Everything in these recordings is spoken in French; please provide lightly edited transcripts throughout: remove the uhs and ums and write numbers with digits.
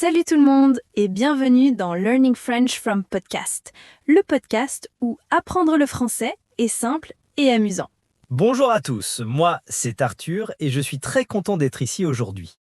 Salut tout le monde et bienvenue dans Learning French from Podcast, le podcast où apprendre le français est simple et amusant. Bonjour à tous, moi c'est Arthur et je suis très content d'être ici aujourd'hui.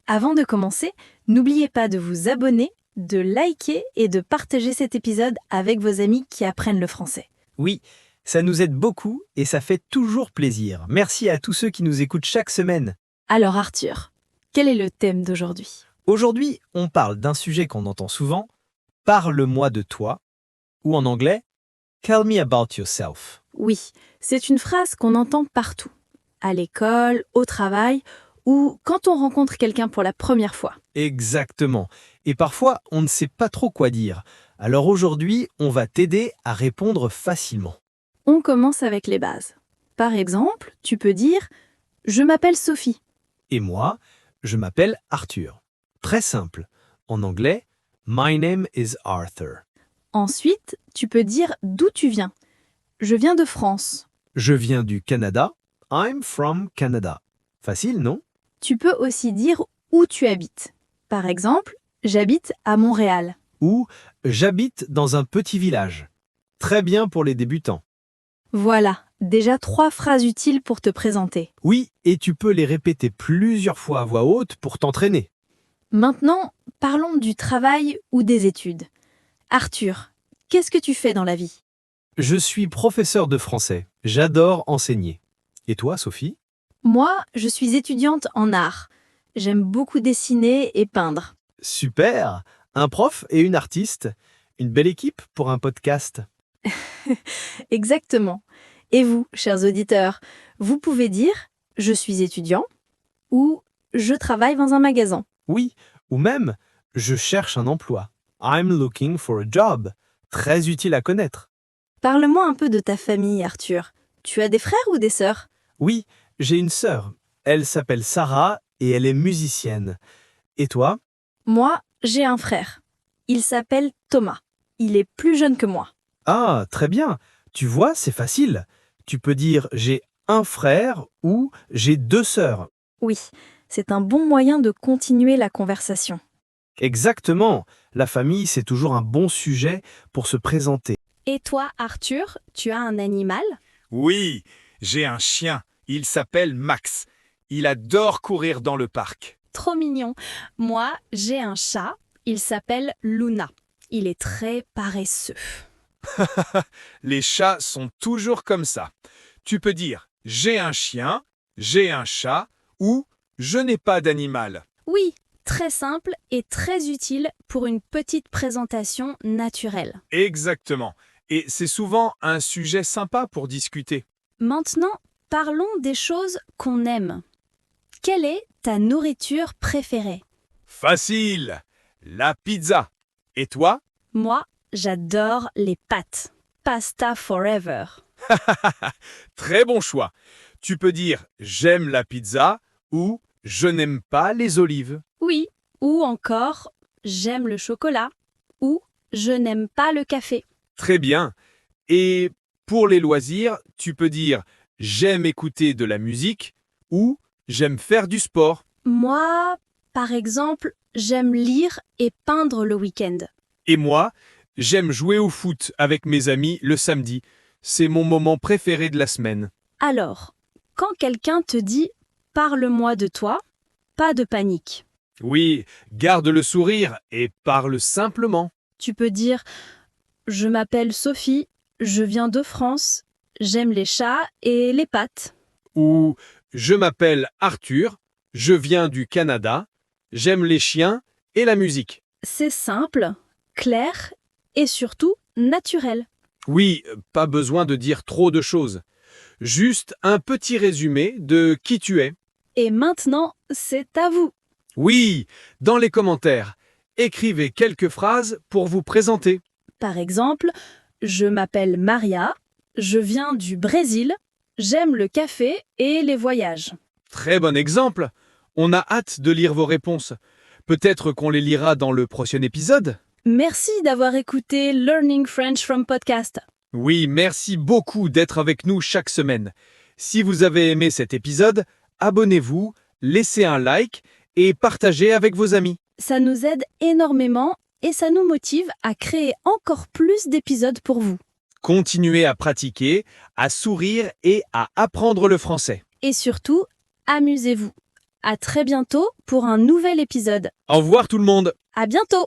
Avant de commencer, n'oubliez pas de vous abonner, de liker et de partager cet épisode avec vos amis qui apprennent le français. Oui, ça nous aide beaucoup et ça fait toujours plaisir. Merci à tous ceux qui nous écoutent chaque semaine. Alors Arthur, quel est le thème d'aujourd'hui ? Aujourd'hui, on parle d'un sujet qu'on entend souvent, « Parle-moi de toi » ou en anglais, « Tell me about yourself ». Oui, c'est une phrase qu'on entend partout, à l'école, au travail ou quand on rencontre quelqu'un pour la première fois. Exactement. Et parfois, on ne sait pas trop quoi dire. Alors aujourd'hui, on va t'aider à répondre facilement. On commence avec les bases. Par exemple, tu peux dire « Je m'appelle Sophie ». Et moi, je m'appelle Arthur. Très simple. En anglais, « My name is Arthur ». Ensuite, tu peux dire d'où tu viens. Je viens de France. Je viens du Canada. I'm from Canada. Facile, non? Tu peux aussi dire où tu habites. Par exemple, j'habite à Montréal. Ou j'habite dans un petit village. Très bien pour les débutants. Voilà, déjà 3 phrases utiles pour te présenter. Oui, et tu peux les répéter plusieurs fois à voix haute pour t'entraîner. Maintenant, parlons du travail ou des études. Arthur, qu'est-ce que tu fais dans la vie ? Je suis professeur de français. J'adore enseigner. Et toi, Sophie? Moi, je suis étudiante en art. J'aime beaucoup dessiner et peindre. Super! Un prof et une artiste. Une belle équipe pour un podcast. Exactement. Et vous, chers auditeurs, vous pouvez dire « je suis étudiant » ou « je travaille dans un magasin ». Oui, ou même « je cherche un emploi ». I'm looking for a job. Très utile à connaître. Parle-moi un peu de ta famille, Arthur. Tu as des frères ou des sœurs ? Oui, j'ai une sœur. Elle s'appelle Sarah et elle est musicienne. Et toi? Moi, j'ai un frère. Il s'appelle Thomas. Il est plus jeune que moi. Ah, très bien. Tu vois, c'est facile. Tu peux dire « j'ai un frère » ou « j'ai 2 sœurs ». Oui, c'est un bon moyen de continuer la conversation. Exactement. La famille, c'est toujours un bon sujet pour se présenter. Et toi, Arthur, tu as un animal ? Oui, j'ai un chien. Il s'appelle Max. Il adore courir dans le parc. Trop mignon. Moi, j'ai un chat. Il s'appelle Luna. Il est très paresseux. Les chats sont toujours comme ça. Tu peux dire « j'ai un chien »,« j'ai un chat » ou « je n'ai pas d'animal Oui, très simple et très utile pour une petite présentation naturelle. ». Exactement. Et c'est souvent un sujet sympa pour discuter. Maintenant, parlons des choses qu'on aime. Quelle est ta nourriture préférée ? Facile. La pizza. Et toi? Moi, j'adore les pâtes. Pasta forever. Très bon choix. Tu peux dire « j'aime la pizza » ou « je n'aime pas les olives ». Oui, ou encore j'aime le chocolat ou je n'aime pas le café. Très bien. Et pour les loisirs, tu peux dire « j'aime écouter de la musique » ou « j'aime faire du sport Moi, par exemple, j'aime lire et peindre le week-end. ». Et moi, j'aime jouer au foot avec mes amis le samedi. C'est mon moment préféré de la semaine. Alors, quand quelqu'un te dit « parle-moi de toi », pas de panique. Oui, garde le sourire et parle simplement. Tu peux dire « je m'appelle Sophie, je viens de France, j'aime les chats et les pâtes ». Ou « je m'appelle Arthur, je viens du Canada, j'aime les chiens et la musique ». C'est simple, clair et surtout naturel. Oui, pas besoin de dire trop de choses. Juste un petit résumé de qui tu es. Et maintenant, c'est à vous. Oui, dans les commentaires, écrivez quelques phrases pour vous présenter. Par exemple, je m'appelle Maria, je viens du Brésil, j'aime le café et les voyages. Très bon exemple. On a hâte de lire vos réponses. Peut-être qu'on les lira dans le prochain épisode. Merci d'avoir écouté Learning French from Podcast. Oui, merci beaucoup d'être avec nous chaque semaine. Si vous avez aimé cet épisode, abonnez-vous, laissez un like et partagez avec vos amis. Ça nous aide énormément et ça nous motive à créer encore plus d'épisodes pour vous. Continuez à pratiquer, à sourire et à apprendre le français. Et surtout, amusez-vous. À très bientôt pour un nouvel épisode. Au revoir tout le monde! À bientôt!